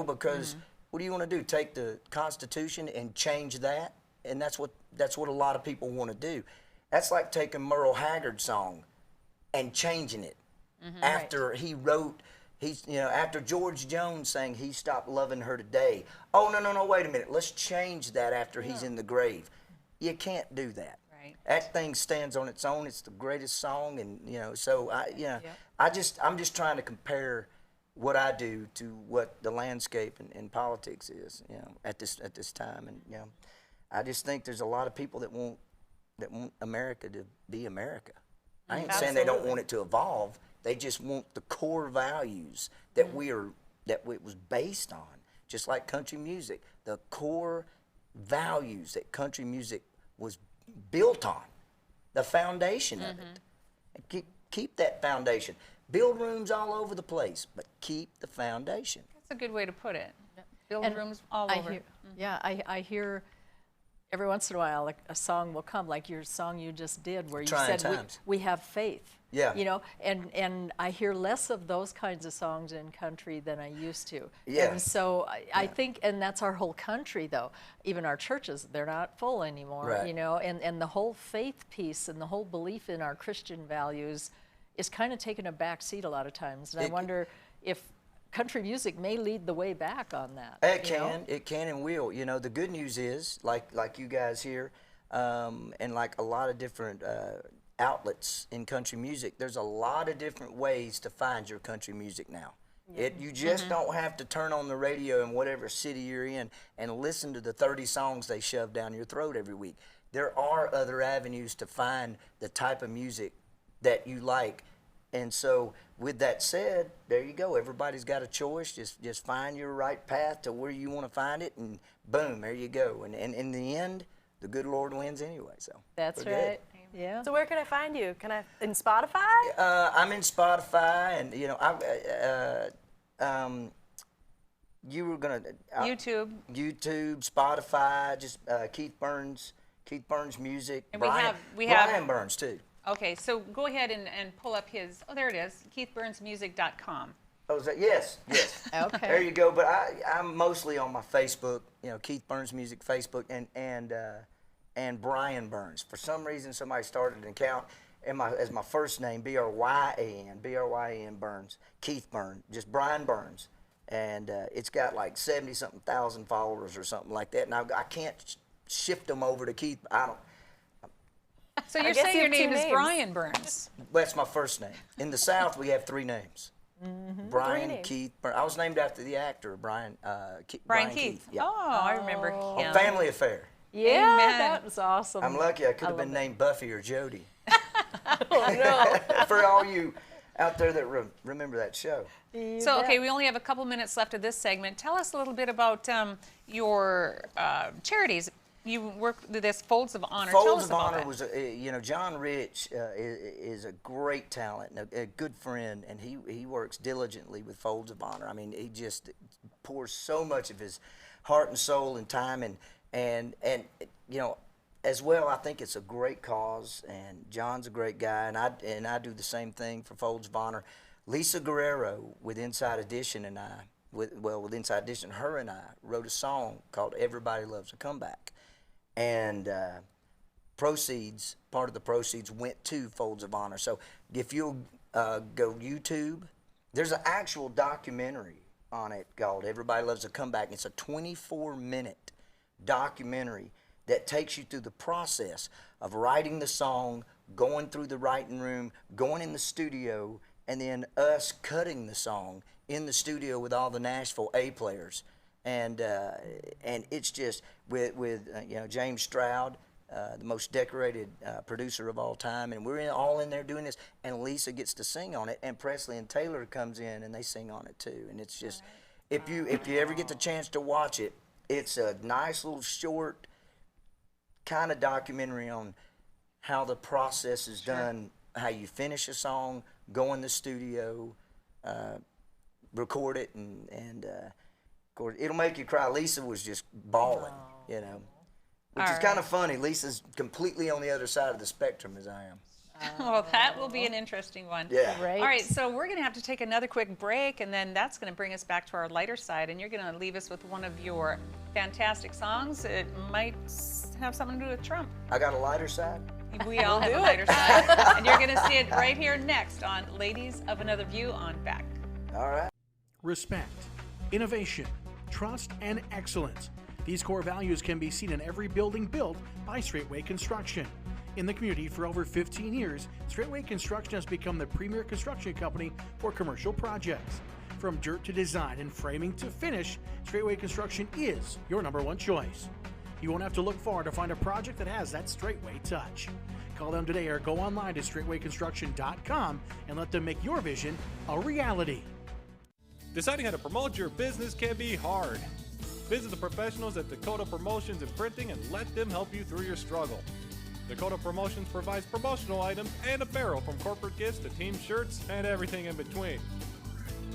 Because what do you want to do? Take the Constitution and change that? And that's what a lot of people want to do. That's like taking Merle Haggard's song and changing it after he wrote. After George Jones sang "He Stopped Loving Her Today." Oh no! Wait a minute. Let's change that after he's in the grave. You can't do that. Right. That thing stands on its own. It's the greatest song, and So I'm just trying to compare what I do to what the landscape in politics is. At this time, and I just think there's a lot of people that want America to be America. I ain't saying they don't want it to evolve. They just want the core values that that it was based on, just like country music. The core values that country music was built on, the foundation of it. And keep that foundation. Build rooms all over the place, but keep the foundation. That's a good way to put it. Build rooms all over. I hear every once in a while a song will come, like your song you just did, where you Trying said times. we have faith. Yeah. And I hear less of those kinds of songs in country than I used to. Yeah. And so I think, and that's our whole country though. Even our churches, they're not full anymore, Right. and the whole faith piece and the whole belief in our Christian values is kind of taking a back seat a lot of times. And I wonder if country music may lead the way back on that. It can and will. The good news is, like you guys here, and like a lot of different outlets in country music, there's a lot of different ways to find your country music now. You just don't have to turn on the radio in whatever city you're in and listen to the 30 songs they shove down your throat every week. There are other avenues to find the type of music that you like. And so with that said, there you go. Everybody's got a choice. Just find your right path to where you want to find it, and boom, there you go. And in the end, the good Lord wins anyway. So that's we're right. Good. Yeah. So where can I find you? Can I in Spotify? I'm in Spotify, and you were gonna YouTube, Spotify, just Keith Burns Music. And Brian Burns too. Okay, so go ahead and pull up his. Oh, there it is. KeithBurnsMusic.com. Oh, is that? Yes, yes. Okay. There you go. But I'm mostly on my Facebook, Keith Burns Music Facebook, and Brian Burns. For some reason, somebody started an account as my first name, B-R-Y-A-N, Burns, Keith Burns, just Brian Burns. And it's got like 70-something thousand followers or something like that. And I can't shift them over to Keith. I don't. So you're saying your name is Brian Burns? That's my first name. In the South, we have 3 names. Brian Keith Burns. I was named after the actor Brian Keith. Yeah. Oh, I remember him. A Family Affair. Yeah, Amen. that was awesome. I'm lucky I could have been named Buffy or Jody. Oh, no. For all you out there that remember that show. So, okay, we only have a couple minutes left of this segment. Tell us a little bit about your charities. You work with this Folds of Honor. Folds of Honor was, John Rich is a great talent, and a good friend, and he works diligently with Folds of Honor. I mean, he just pours so much of his heart and soul and time, and as well, I think it's a great cause, and John's a great guy, and I do the same thing for Folds of Honor. Lisa Guerrero with Inside Edition and with Inside Edition, her and I wrote a song called Everybody Loves a Comeback. And part of the proceeds went to Folds of Honor. So if you'll go YouTube, there's an actual documentary on it called Everybody Loves a Comeback. It's a 24-minute documentary that takes you through the process of writing the song, going through the writing room, going in the studio, and then us cutting the song in the studio with all the Nashville A players. And it's just with James Stroud, the most decorated producer of all time, and we're all in there doing this. And Lisa gets to sing on it, and Presley and Taylor comes in and they sing on it too. And it's just, if you ever get the chance to watch it, it's a nice little short kind of documentary on how the process is done, how you finish a song, go in the studio, record it, and of course, it'll make you cry. Lisa was just bawling, which is kind of funny. Lisa's completely on the other side of the spectrum as I am. Well, that will be an interesting one. Yeah. Right. All right, so we're going to have to take another quick break, and then that's going to bring us back to our lighter side, and you're going to leave us with one of your fantastic songs. It might have something to do with Trump. I got a lighter side? We all have a lighter side. And you're going to see it right here next on Ladies of Another View on Beck. All right. Respect, innovation, trust, and excellence. These core values can be seen in every building built by Straightway Construction. In the community for over 15 years, Straightway Construction has become the premier construction company for commercial projects. From dirt to design and framing to finish, Straightway Construction is your #1 choice. You won't have to look far to find a project that has that Straightway touch. Call them today or go online to straightwayconstruction.com and let them make your vision a reality. Deciding how to promote your business can be hard. Visit the professionals at Dakota Promotions and Printing and let them help you through your struggle. Dakota Promotions provides promotional items and apparel from corporate gifts to team shirts and everything in between.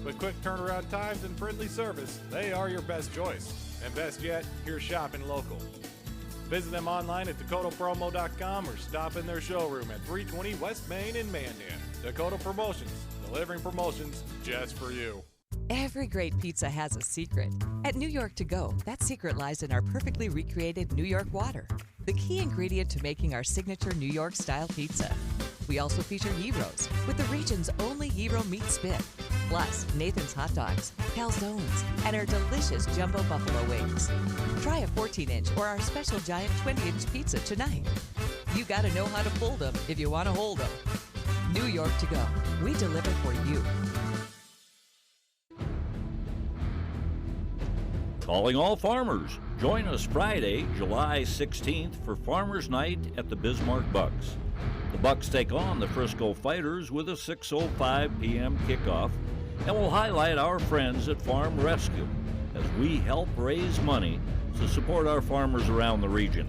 With quick turnaround times and friendly service, they are your best choice. And best yet, you're shopping local. Visit them online at dakotapromo.com or stop in their showroom at 320 West Main in Mandan. Dakota Promotions, delivering promotions just for you. Every great pizza has a secret. At New York To Go, that secret lies in our perfectly recreated New York water, the key ingredient to making our signature New York-style pizza. We also feature gyros, with the region's only gyro meat spit, plus Nathan's hot dogs, calzones, and our delicious jumbo buffalo wings. Try a 14-inch or our special giant 20-inch pizza tonight. You gotta know how to fold them if you want to hold them. New York To Go, we deliver for you. Calling all farmers. Join us Friday, July 16th for Farmers Night at the Bismarck Bucks. The Bucks take on the Frisco Fighters with a 6:05 p.m. kickoff, and we'll highlight our friends at Farm Rescue as we help raise money to support our farmers around the region.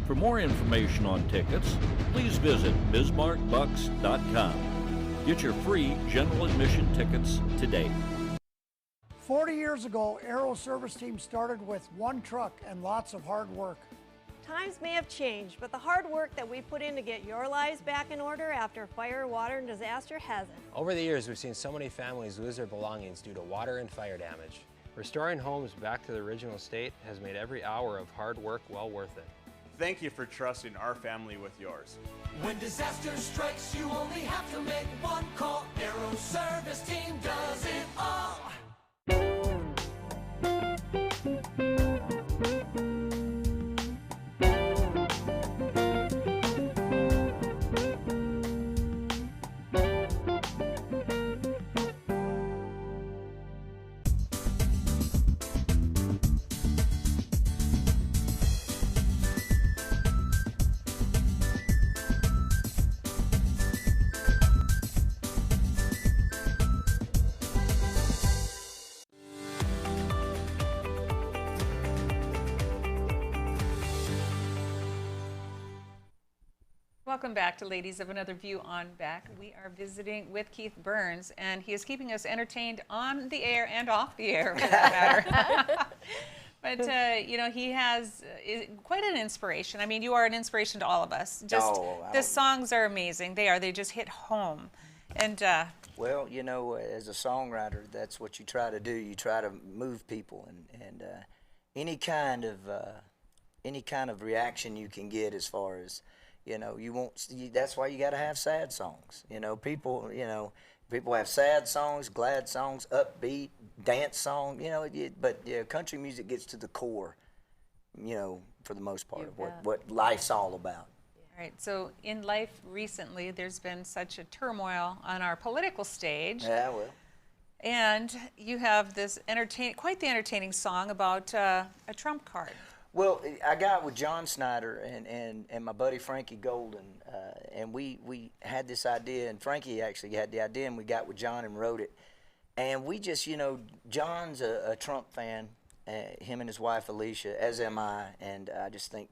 For more information on tickets, please visit bismarckbucks.com. Get your free general admission tickets today. 40 years ago, Aero Service Team started with one truck and lots of hard work. Times may have changed, but the hard work that we put in to get your lives back in order after fire, water, and disaster hasn't. Over the years, we've seen so many families lose their belongings due to water and fire damage. Restoring homes back to the original state has made every hour of hard work well worth it. Thank you for trusting our family with yours. When disaster strikes, you only have to make one call. Aero Service Team does it all. Welcome back to Ladies of Another View on Beck. We are visiting with Keith Burns, and he is keeping us entertained on the air and off the air, for that matter. But, you know, he has quite an inspiration. I mean, you are an inspiration to all of us. Just the songs are amazing. They are. They just hit home. And well, you know, as a songwriter, that's what you try to do. You try to move people, and any kind of reaction you can get, as far as, you know, that's why you got to have sad songs. You know, people have sad songs, glad songs, upbeat, dance song, you know, but country music gets to the core, you know, for the most part, of what life's all about. all right, so in life recently, there's been such a turmoil on our political stage. Yeah, well. And you have this quite the entertaining song about a Trump card. Well, I got with John Snyder and my buddy Frankie Golden, and we had this idea, and Frankie actually had the idea, and we got with John and wrote it. And we just, you know, John's a Trump fan, him and his wife Alicia, as am I, and I just think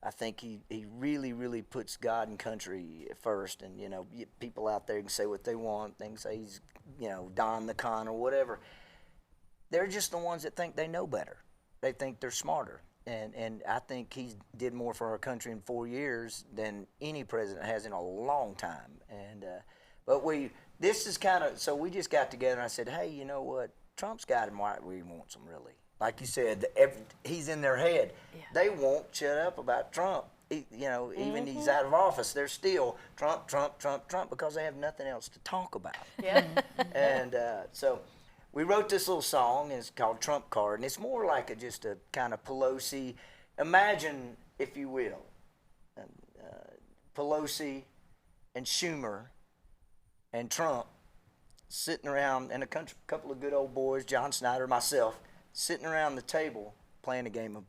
I think he really, really puts God and country first, and, you know, people out there can say what they want, they can say he's, you know, Don the Con or whatever. They're just the ones that think they know better. They think they're smarter, and I think he did more for our country in 4 years than any president has in a long time. And but this is kind of, so we just got together and I said, hey, you know what? Trump's got him right where he wants him, really. Like you said, he's in their head. Yeah. They won't shut up about Trump. You know, even he's out of office, they're still Trump, Trump, Trump, Trump, because they have nothing else to talk about. Yeah. And so we wrote this little song, and it's called Trump Card, and it's more like just a kind of Pelosi. Imagine, if you will, Pelosi and Schumer and Trump sitting around, and a couple of good old boys, John Snyder, myself, sitting around the table playing a game of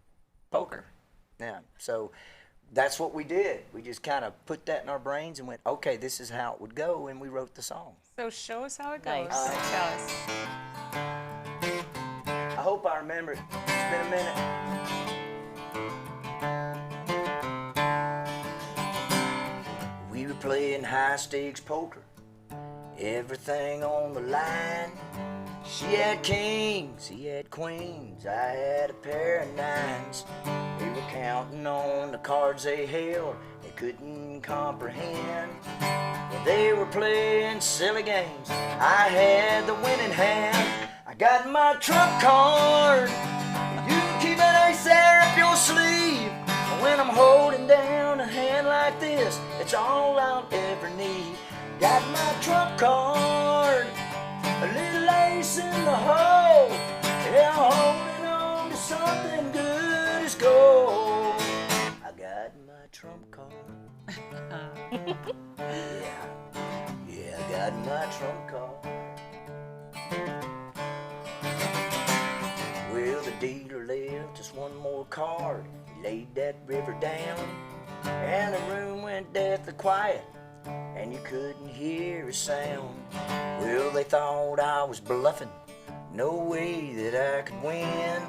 poker. Yeah, so that's what we did. We just kind of put that in our brains and went, okay, this is how it would go, and we wrote the song. So show us how it goes. Nice. Tell us. I hope I remember it. It's been a minute. We were playing high-stakes poker, everything on the line. She had kings, he had queens, I had a pair of nines. We were counting on the cards they held, they couldn't comprehend. Well, they were playing silly games, I had the winning hand. I got my Trump card, you can keep an ace there up your sleeve. When I'm holding down a hand like this, it's all I'll ever need. Got my Trump card, a little ace in the hole. Yeah, I'm holding on to something good as gold. I got my Trump card. Yeah, I got my Trump card. Well, the dealer left just one more card. He laid that river down, and the room went deathly quiet, and you couldn't hear a sound. Well, they thought I was bluffing, no way that I could win.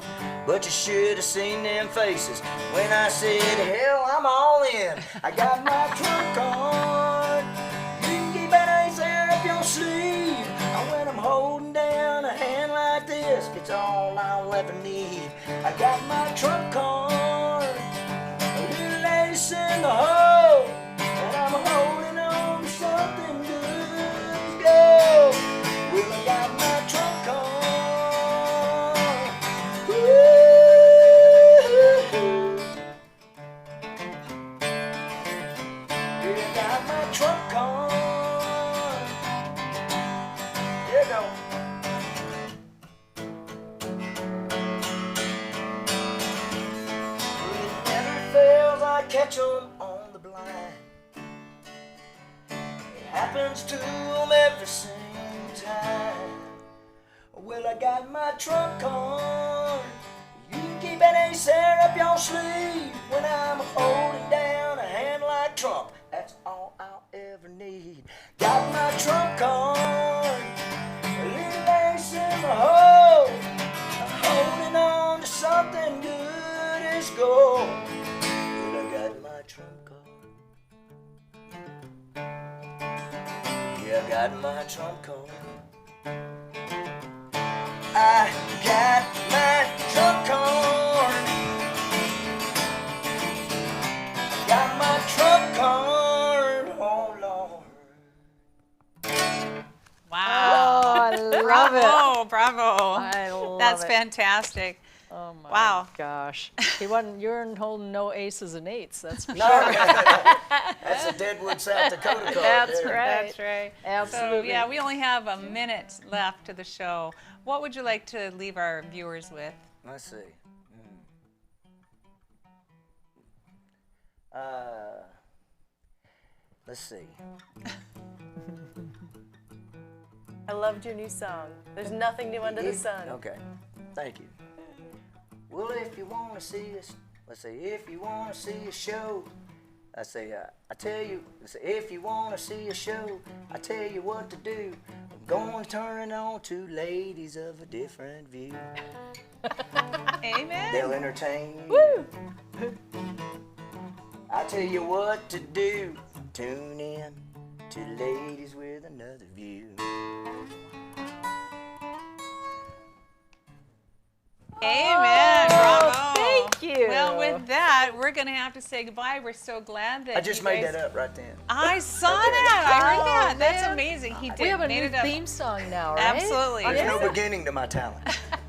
But you should have seen them faces when I said, hell, I'm all in. I got my Trump card, you can keep an ace there up your sleeve. When I'm holding down a hand like this, it's all I'll ever need. I got my Trump card, ace in the hole, and I'm holding on to something good. Go. Well, I got my trunk on. Woo-hoo-hoo. Yeah, I got my trunk on. Here you go. Catch 'em on the blind. It happens to 'em every single time. Well, I got my trunk on. You can keep an ace hair up your sleeve when I'm holding down a hand like Trump. That's all I'll ever need. Got my trunk on. A little ace in the hole. I'm holding on to something good as gold. I got my trump card. I got my trump card. Got my trump card. Oh Lord. Wow. Oh, I love bravo, it. Bravo. I love That's it. fantastic. Oh my wow. gosh. You weren't holding no aces and eights, that's for No, sure. that's a Deadwood, South Dakota card. That's there. right. That's right. Absolutely. So, yeah, we only have a minute left to the show. What would you like to leave our viewers with? Let's see. Let's see. I loved your new song. There's nothing new under the sun. Okay. Thank you. Well, if you want to see us, let's say, if you want to see a show, I say, I tell you, let's say, if you want to see a show, I tell you what to do. I'm going to turn it on to Ladies of a Different View. Amen. They'll entertain you. Woo! I tell you what to do. Tune in to Ladies with Another View. Amen. Bravo. Thank you. Well, with that, we're going to have to say goodbye. We're so glad that I just you made guys... that up right then. I saw that. I heard Oh, that. That's man. amazing. He did. We have a made new it up. theme song now, right? Absolutely. There's no beginning to my talent.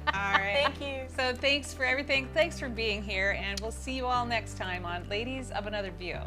All right. Thank you. So thanks for everything. Thanks for being here, and we'll see you all next time on Ladies of Another View.